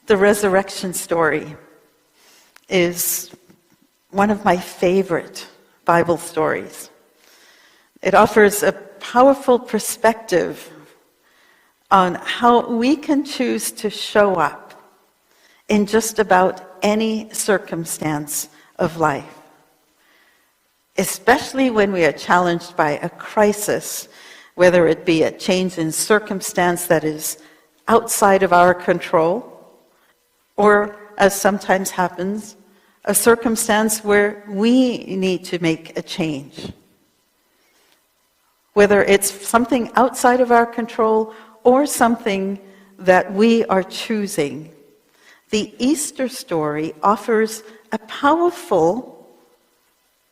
The resurrection story is one of my favorite Bible stories. It offers a powerful perspective on how we can choose to show up in just about any circumstance of life, especially when we are challenged by a crisis, whether it be a change in circumstance that is outside of our control, or, as sometimes happens, a circumstance where we need to make a change. Whether it's something outside of our control or something that we are choosing, the Easter story offers a powerful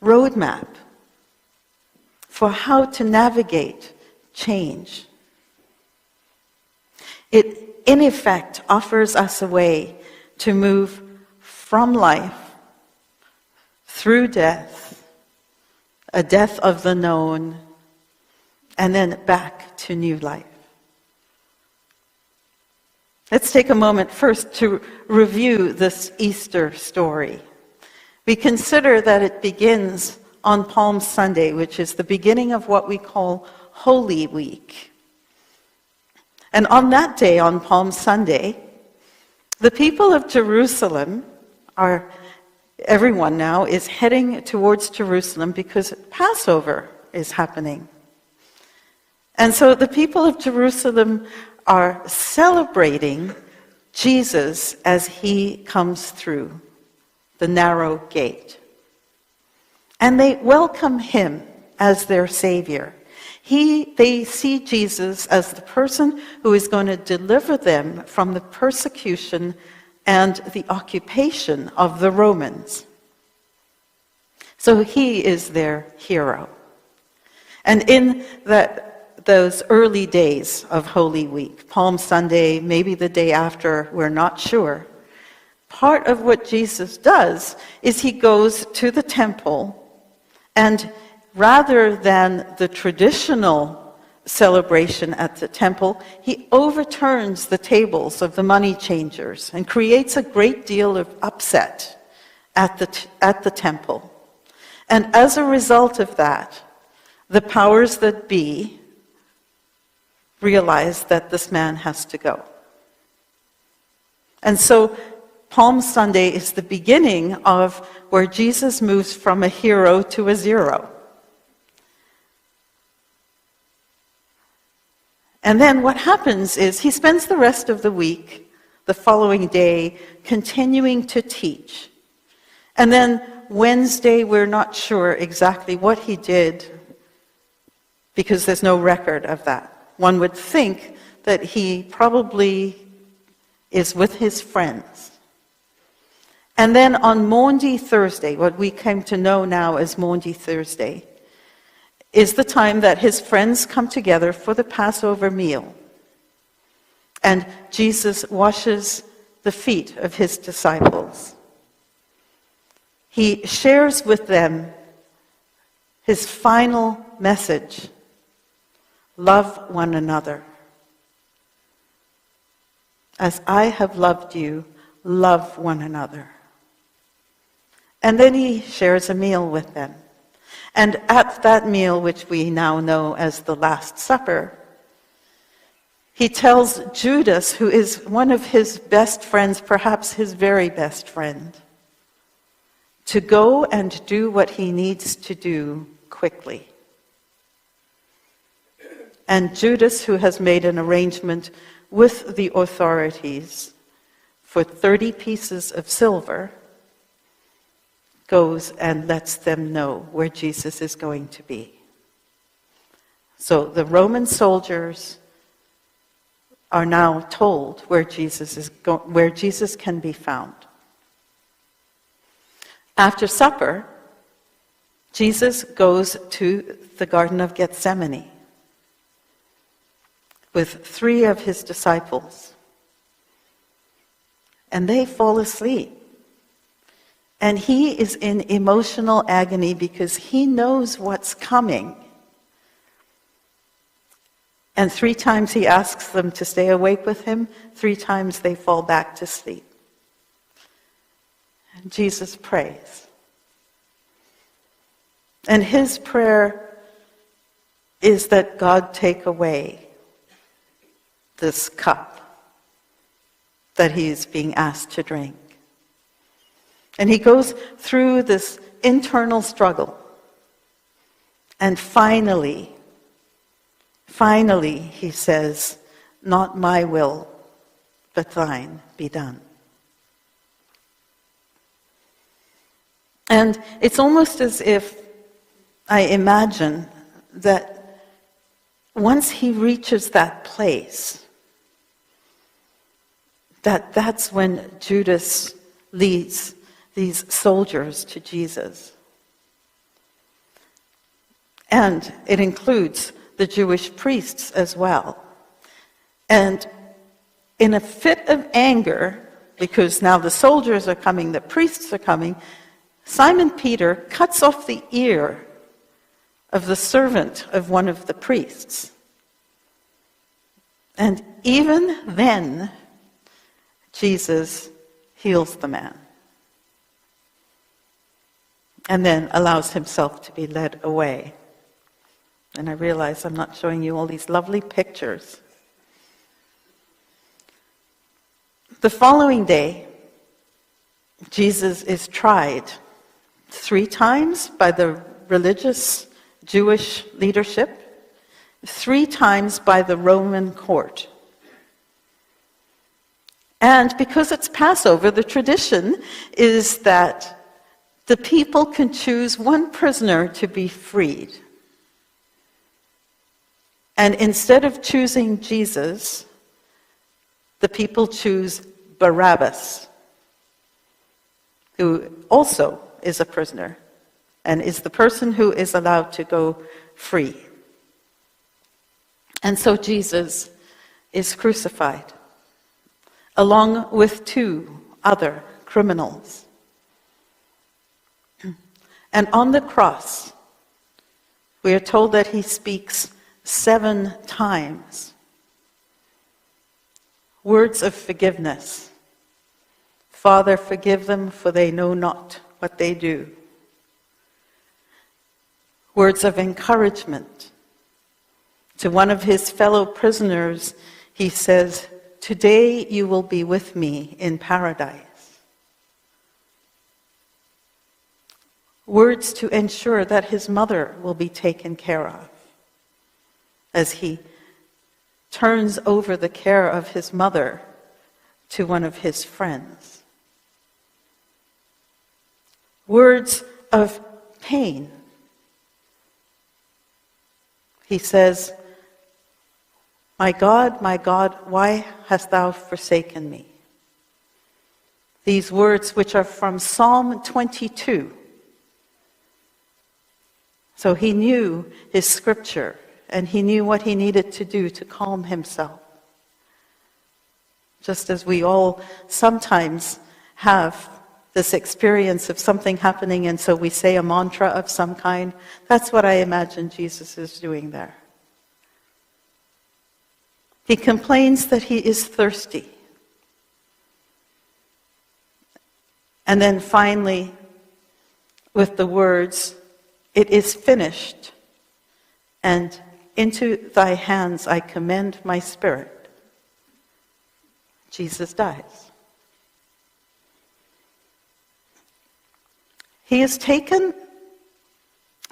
roadmap for how to navigate change. It, in effect, offers us a way to move from life through death, a death of the known, and then back to new life. Let's take a moment first to review this Easter story. We consider that it begins on Palm Sunday, which is the beginning of what we call Holy Week. And on that day, on Palm Sunday, the people of Jerusalem everyone now is heading towards Jerusalem because Passover is happening. And so the people of Jerusalem are celebrating Jesus as he comes through the narrow gate. And they welcome him as their Savior. They see Jesus as the person who is going to deliver them from the persecution and the occupation of the Romans. So he is their hero. And in those early days of Holy Week, Palm Sunday, maybe the day after, we're not sure, part of what Jesus does is he goes to the temple, and rather than the traditional celebration at the temple, he overturns the tables of the money changers and creates a great deal of upset at the temple. And as a result of that, the powers that be realize that this man has to go. And so Palm Sunday is the beginning of where Jesus moves from a hero to a zero. And then what happens is he spends the rest of the week, the following day, continuing to teach. And then Wednesday, we're not sure exactly what he did because there's no record of that. One would think that he probably is with his friends. And then on Maundy Thursday, what we came to know now as Maundy Thursday, is the time that his friends come together for the Passover meal. And Jesus washes the feet of his disciples. He shares with them his final message: love one another. As I have loved you, love one another. And then he shares a meal with them. And at that meal, which we now know as the Last Supper, he tells Judas, who is one of his best friends, perhaps his very best friend, to go and do what he needs to do quickly. And Judas, who has made an arrangement with the authorities for 30 pieces of silver, goes and lets them know where Jesus is going to be. So the Roman soldiers are now told where Jesus can be found. After supper, Jesus goes to the Garden of Gethsemane with 3 of his disciples. And they fall asleep. And he is in emotional agony because he knows what's coming. And 3 times he asks them to stay awake with him. 3 times they fall back to sleep. And Jesus prays. And his prayer is that God take away this cup that he is being asked to drink. And he goes through this internal struggle. And finally, he says, "Not my will, but thine be done." And it's almost as if I imagine that once he reaches that place, that's when Judas leads these soldiers to Jesus. And it includes the Jewish priests as well. And in a fit of anger, because now the soldiers are coming, the priests are coming, Simon Peter cuts off the ear of the servant of one of the priests. And even then, Jesus heals the man. And then allows himself to be led away. And I realize I'm not showing you all these lovely pictures. The following day, Jesus is tried 3 times by the religious Jewish leadership, 3 times by the Roman court. And because it's Passover, the tradition is that the people can choose one prisoner to be freed. And instead of choosing Jesus, the people choose Barabbas, who also is a prisoner and is the person who is allowed to go free. And so Jesus is crucified, along with 2 other criminals. And on the cross, we are told that he speaks 7 times words of forgiveness. "Father, forgive them, for they know not what they do." Words of encouragement. To one of his fellow prisoners, he says, "Today you will be with me in paradise." Words to ensure that his mother will be taken care of, as he turns over the care of his mother to one of his friends. Words of pain. He says, my God, why hast thou forsaken me?" These words, which are from Psalm 22. So he knew his scripture, and he knew what he needed to do to calm himself. Just as we all sometimes have this experience of something happening, and so we say a mantra of some kind. That's what I imagine Jesus is doing there. He complains that he is thirsty. And then finally, with the words, "It is finished, and into thy hands I commend my spirit," Jesus dies. He is taken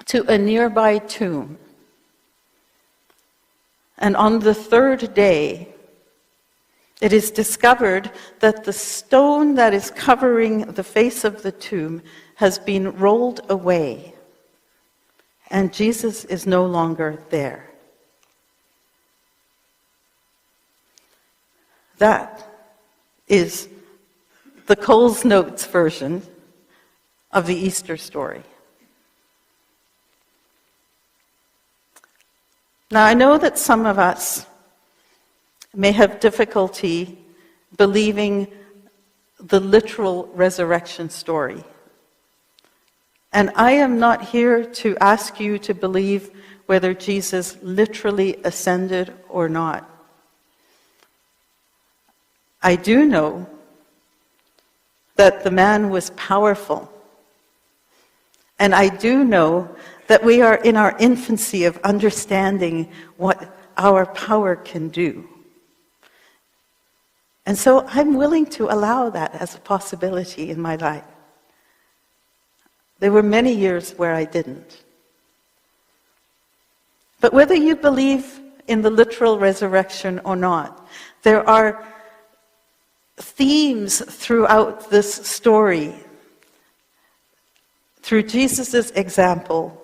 to a nearby tomb. And on the 3rd day, it is discovered that the stone that is covering the face of the tomb has been rolled away, and Jesus is no longer there. That is the Coles Notes version of the Easter story. Now, I know that some of us may have difficulty believing the literal resurrection story. And I am not here to ask you to believe whether Jesus literally ascended or not. I do know that the man was powerful. And I do know that we are in our infancy of understanding what our power can do. And so I'm willing to allow that as a possibility in my life. There were many years where I didn't. But whether you believe in the literal resurrection or not, there are themes throughout this story, through Jesus' example,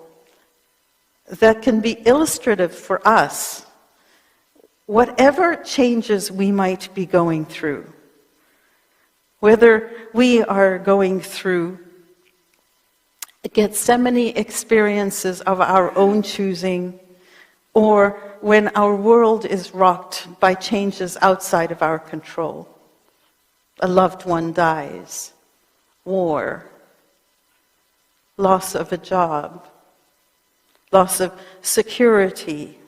that can be illustrative for us, whatever changes we might be going through. Whether we are going through Gethsemane experiences of our own choosing, or when our world is rocked by changes outside of our control. A loved one dies, war, loss of a job, loss of security,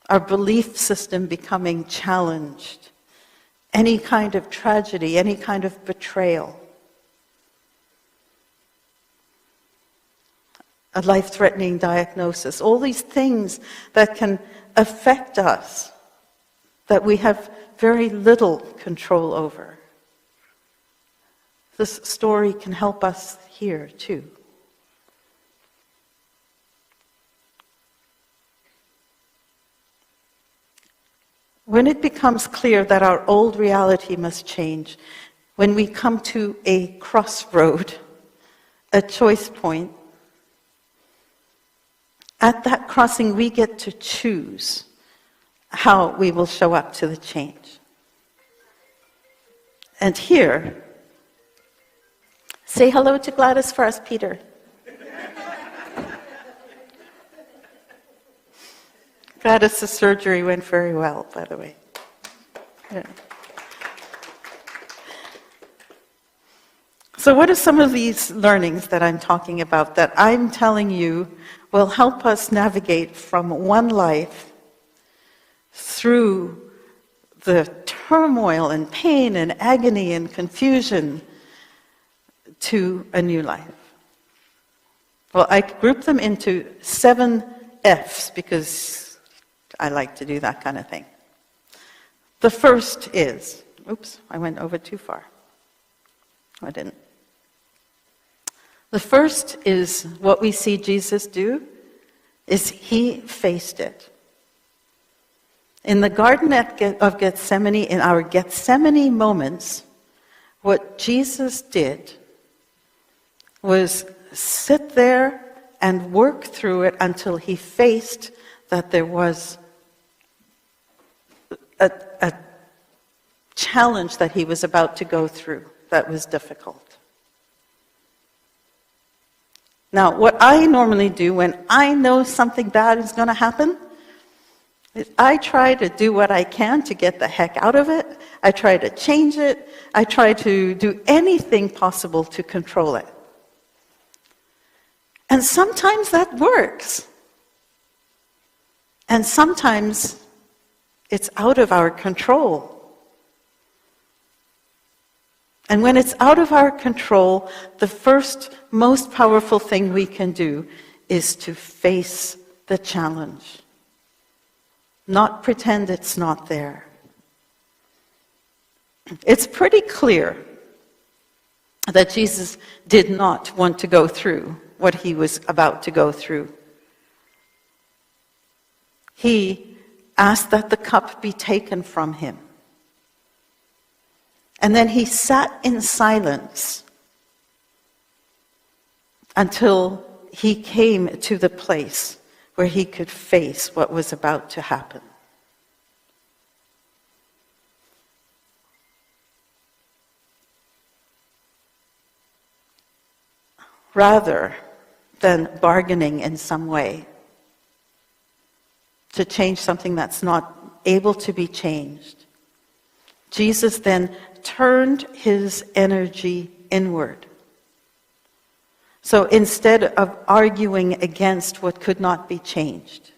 our belief system becoming challenged, any kind of tragedy, any kind of betrayal, a life-threatening diagnosis, all these things that can affect us, that we have very little control over. This story can help us here too. When it becomes clear that our old reality must change, when we come to a crossroad, a choice point, at that crossing we get to choose how we will show up to the change. And here, say hello to Gladys for us, Peter. Gladys' surgery went very well, by the way. Yeah. So what are some of these learnings that I'm talking about that I'm telling you will help us navigate from one life through the turmoil and pain and agony and confusion to a new life? Well, I group them into 7 F's because I like to do that kind of thing. The first is, oops, I went over too far. I didn't. The first is what we see Jesus do, is he faced it. In the Garden of Gethsemane, in our Gethsemane moments, what Jesus did was sit there and work through it until he faced that there was a challenge that he was about to go through that was difficult. Now, what I normally do when I know something bad is going to happen is I try to do what I can to get the heck out of it. I try to change it. I try to do anything possible to control it. And sometimes that works. And sometimes it's out of our control. And when it's out of our control, the first most powerful thing we can do is to face the challenge. Not pretend it's not there. It's pretty clear that Jesus did not want to go through what he was about to go through. He asked that the cup be taken from him. And then he sat in silence until he came to the place where he could face what was about to happen. Rather than bargaining in some way to change something that's not able to be changed, Jesus then turned his energy inward So instead of arguing against what could not be changed,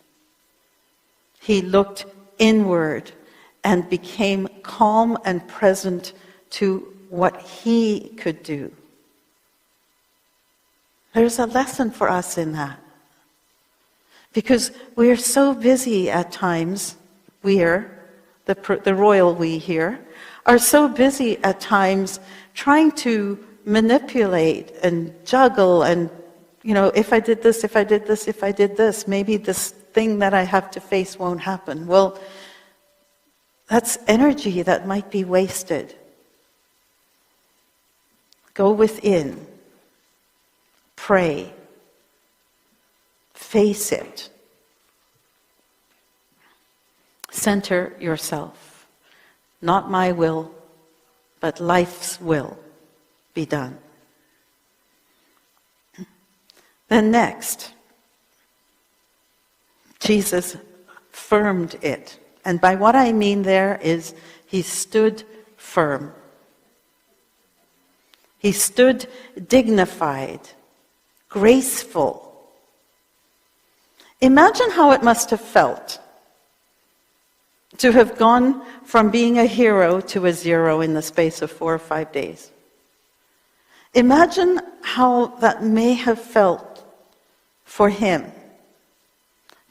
he looked inward and became calm and present to what he could do. There's a lesson for us in that. Because we're so busy at times, the royal we here, are so busy at times trying to manipulate and juggle and, if I did this, if I did this, if I did this, maybe this thing that I have to face won't happen. Well, that's energy that might be wasted. Go within. Pray. Face it. Center yourself. Not my will, but life's will be done. Then next, Jesus firmed it. And by what I mean there is he stood firm. He stood dignified, graceful. Imagine how it must have felt to have gone from being a hero to a zero in the space of 4 or 5 days. Imagine how that may have felt for him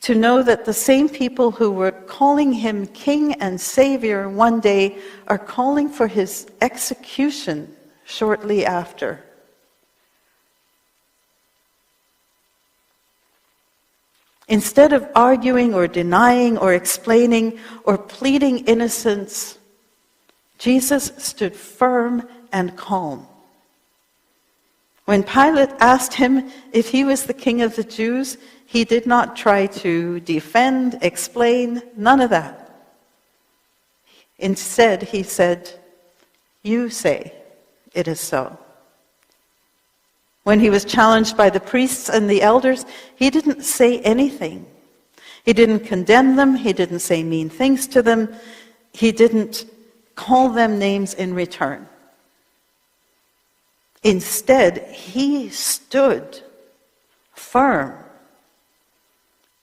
to know that the same people who were calling him King and Savior one day are calling for his execution shortly after. Instead of arguing or denying or explaining or pleading innocence, Jesus stood firm and calm. When Pilate asked him if he was the king of the Jews, he did not try to defend, explain, none of that. Instead, he said, "You say it is so." When he was challenged by the priests and the elders, he didn't say anything. He didn't condemn them. He didn't say mean things to them. He didn't call them names in return. Instead, he stood firm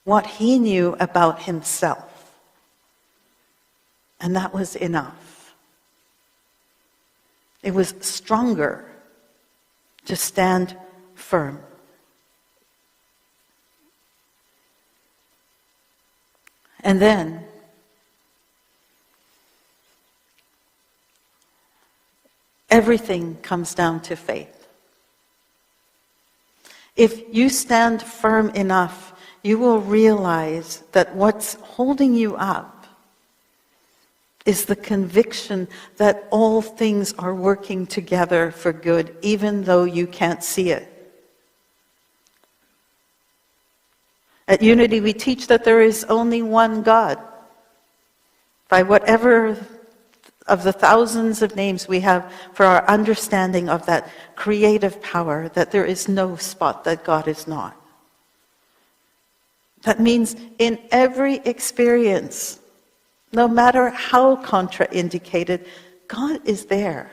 what he knew about himself. And that was enough. It was stronger to stand firm. And then, everything comes down to faith. If you stand firm enough, you will realize that what's holding you up is the conviction that all things are working together for good, even though you can't see it. At Unity, we teach that there is only one God. By whatever of the thousands of names we have for our understanding of that creative power, that there is no spot that God is not. That means in every experience, no matter how contraindicated, God is there.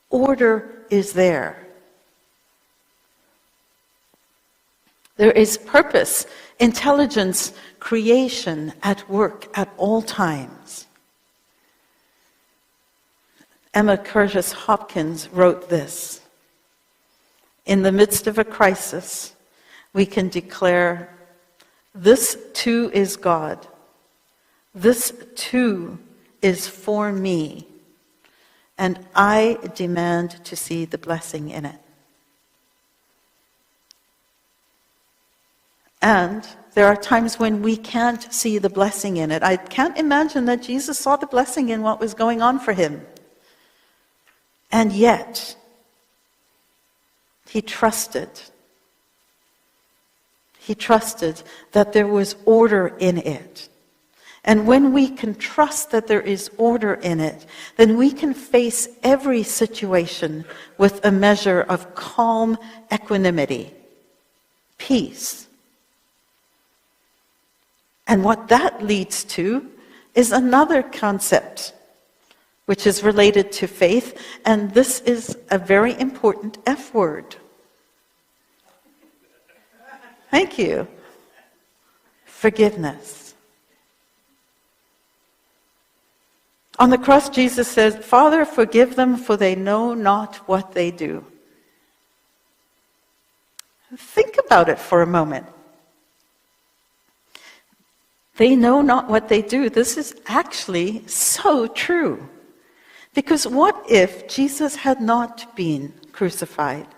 Order is there. There is purpose, intelligence, creation at work at all times. Emma Curtis Hopkins wrote this: "In the midst of a crisis, we can declare, this too is God. This too is for me, and I demand to see the blessing in it." And there are times when we can't see the blessing in it. I can't imagine that Jesus saw the blessing in what was going on for him. And yet, he trusted. He trusted that there was order in it. And when we can trust that there is order in it, then we can face every situation with a measure of calm equanimity, peace. And what that leads to is another concept, which is related to faith, and this is a very important F word. Thank you. Forgiveness. On the cross, Jesus says, Father, forgive them, for they know not what they do. Think about it for a moment. They know not what they do. This is actually so true. Because what if Jesus had not been crucified?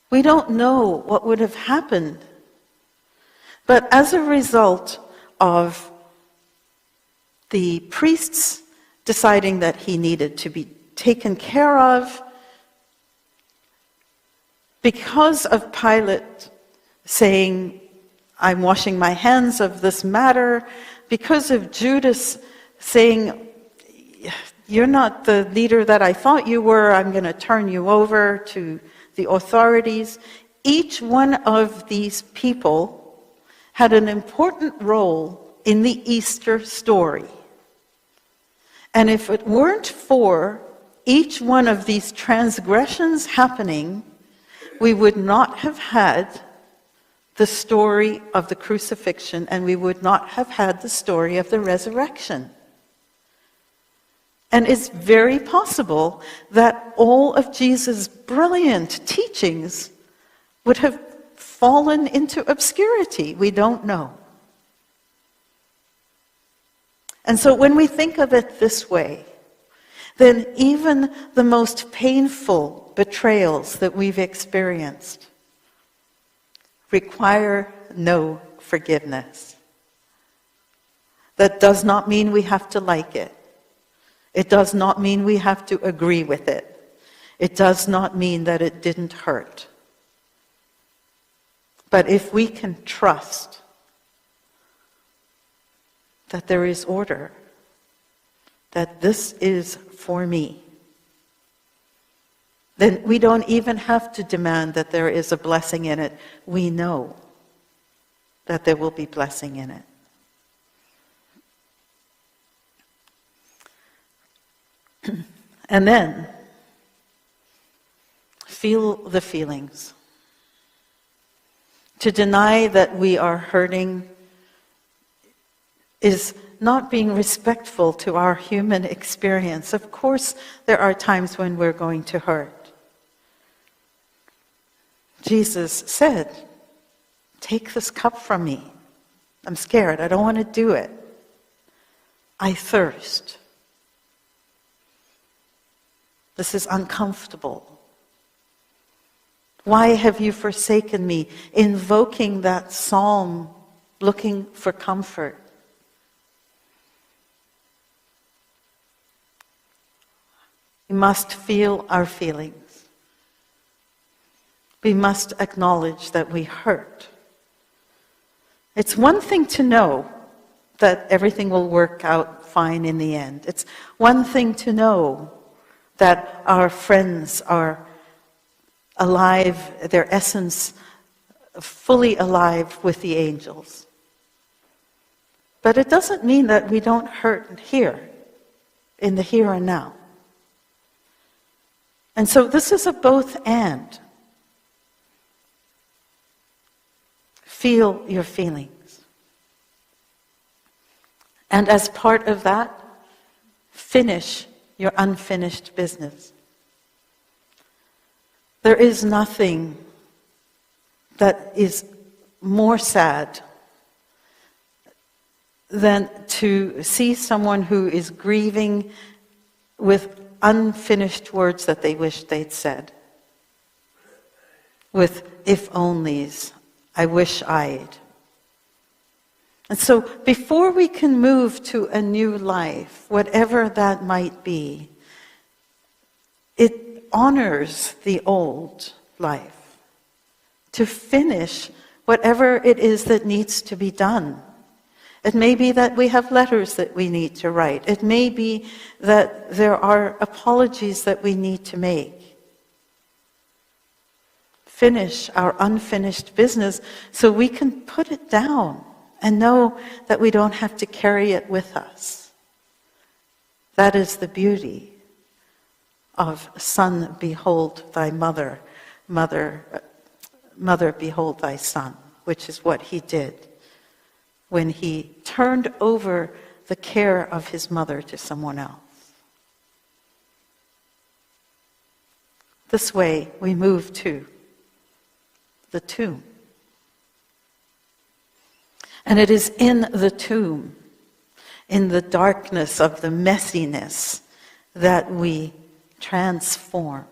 We don't know what would have happened. But as a result of the priests deciding that he needed to be taken care of, because of Pilate saying, I'm washing my hands of this matter, because of Judas saying, you're not the leader that I thought you were, I'm going to turn you over to the authorities. Each one of these people had an important role in the Easter story. And if it weren't for each one of these transgressions happening, we would not have had the story of the crucifixion, and we would not have had the story of the resurrection. And it's very possible that all of Jesus' brilliant teachings would have fallen into obscurity. We don't know. And so when we think of it this way, then even the most painful betrayals that we've experienced require no forgiveness. That does not mean we have to like it. It does not mean we have to agree with it. It does not mean that it didn't hurt. But if we can trust that there is order, that this is for me, then we don't even have to demand that there is a blessing in it. We know that there will be blessing in it. And then, feel the feelings. To deny that we are hurting is not being respectful to our human experience. Of course, there are times when we're going to hurt. Jesus said, take this cup from me. I'm scared. I don't want to do it. I thirst. This is uncomfortable. Why have you forsaken me? Invoking that psalm, looking for comfort. We must feel our feelings. We must acknowledge that we hurt. It's one thing to know that everything will work out fine in the end. It's one thing to know that our friends are alive, their essence fully alive with the angels. But it doesn't mean that we don't hurt here, in the here and now. And so this is a both and. Feel your feelings. And as part of that, finish your unfinished business. There is nothing that is more sad than to see someone who is grieving with unfinished words that they wish they'd said. With if-onlys, I wish I'd. And so before we can move to a new life, whatever that might be, it honors the old life to finish whatever it is that needs to be done. It may be that we have letters that we need to write. It may be that there are apologies that we need to make. Finish our unfinished business so we can put it down and know that we don't have to carry it with us. That is the beauty of Son, behold thy mother, Mother, Mother, behold thy son, which is what he did when he turned over the care of his mother to someone else. This way we move to the tomb. And it is in the tomb, in the darkness of the messiness, that we transform.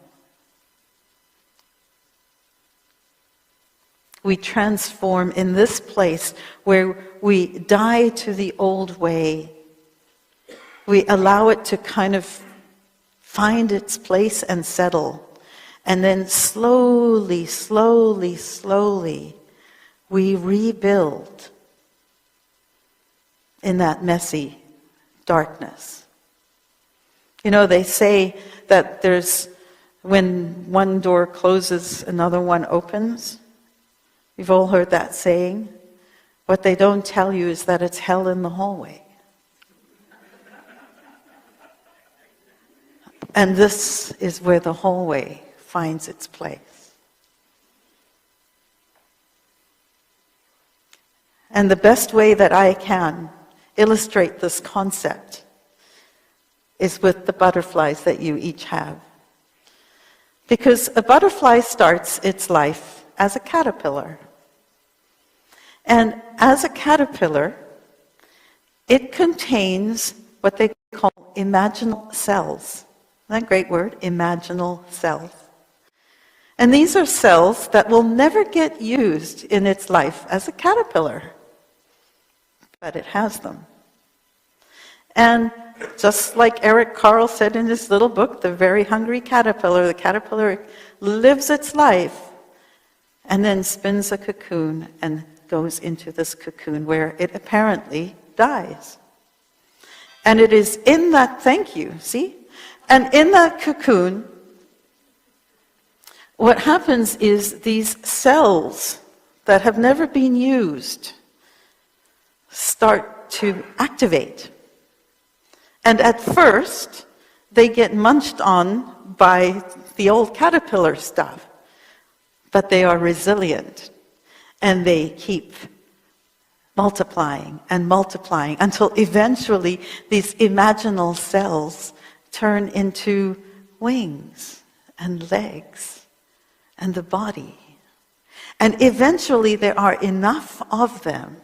We transform in this place where we die to the old way. We allow it to kind of find its place and settle. And then slowly, slowly, slowly, we rebuild in that messy darkness. You know, they say that when one door closes, another one opens. You've all heard that saying. What they don't tell you is that it's hell in the hallway. And this is where the hallway finds its place. And the best way that I can illustrate this concept is with the butterflies that you each have. Because a butterfly starts its life as a caterpillar. And as a caterpillar, it contains what they call imaginal cells. Isn't that a great word? Imaginal cells. And these are cells that will never get used in its life as a caterpillar. But it has them. And just like Eric Carle said in his little book, The Very Hungry Caterpillar, the caterpillar lives its life and then spins a cocoon and goes into this cocoon where it apparently dies. And it is in that, thank you, see? And in that cocoon, what happens is these cells that have never been used start to activate. And at first, they get munched on by the old caterpillar stuff. But they are resilient. And they keep multiplying and multiplying until eventually these imaginal cells turn into wings and legs and the body. And eventually there are enough of them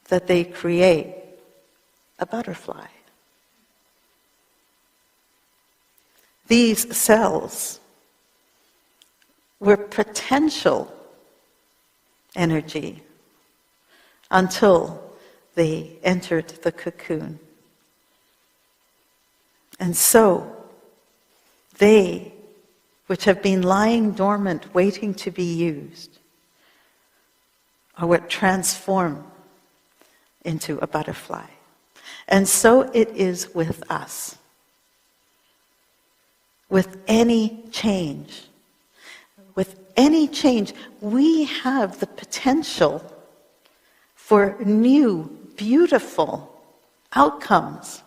that they create a butterfly. These cells were potential energy until they entered the cocoon. And so, they, which have been lying dormant, waiting to be used, are what transform into a butterfly. And so it is with us. With any change, we have the potential for new, beautiful outcomes.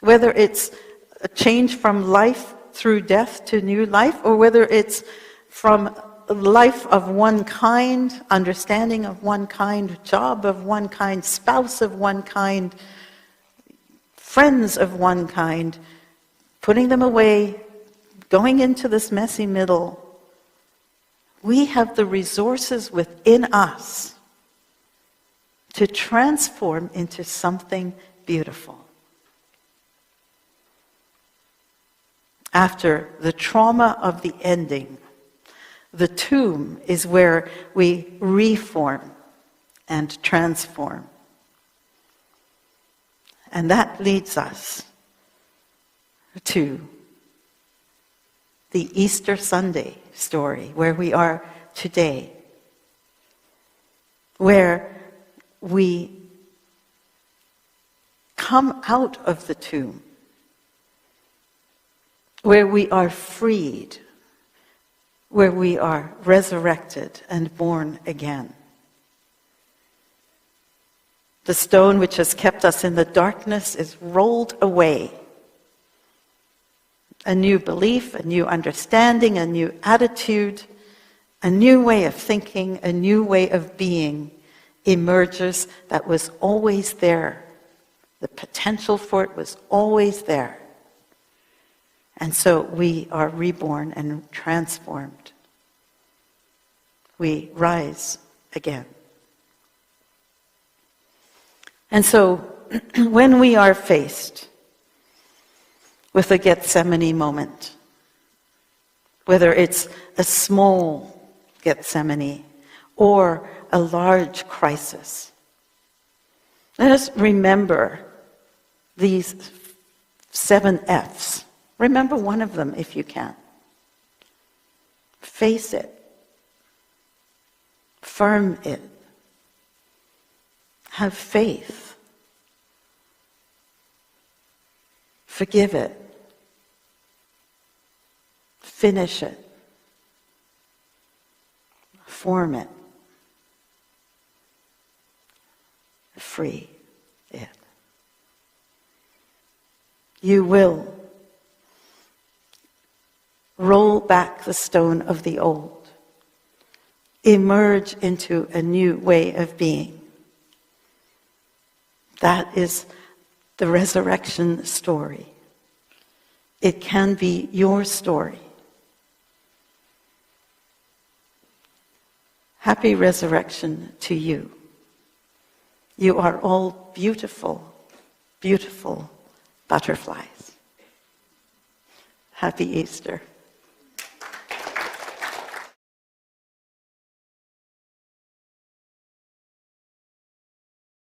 Whether it's a change from life through death to new life, or whether it's from life of one kind, understanding of one kind, job of one kind, spouse of one kind, friends of one kind, putting them away, going into this messy middle. We have the resources within us to transform into something beautiful. After the trauma of the ending, the tomb is where we reform and transform. And that leads us to the Easter Sunday story, where we are today, where we come out of the tomb, where we are freed, where we are resurrected and born again. The stone which has kept us in the darkness is rolled away. A new belief, a new understanding, a new attitude, a new way of thinking, a new way of being emerges that was always there. The potential for it was always there. And so we are reborn and transformed. We rise again. And so when we are faced with a Gethsemane moment, whether it's a small Gethsemane or a large crisis, let us remember these 7 F's. Remember one of them if you can. Face it. Firm it. Have faith. Forgive it. Finish it. Form it. Free it. You will roll back the stone of the old, emerge into a new way of being. That is the resurrection story. It can be your story. Happy resurrection to you. You are all beautiful, beautiful butterflies. Happy Easter.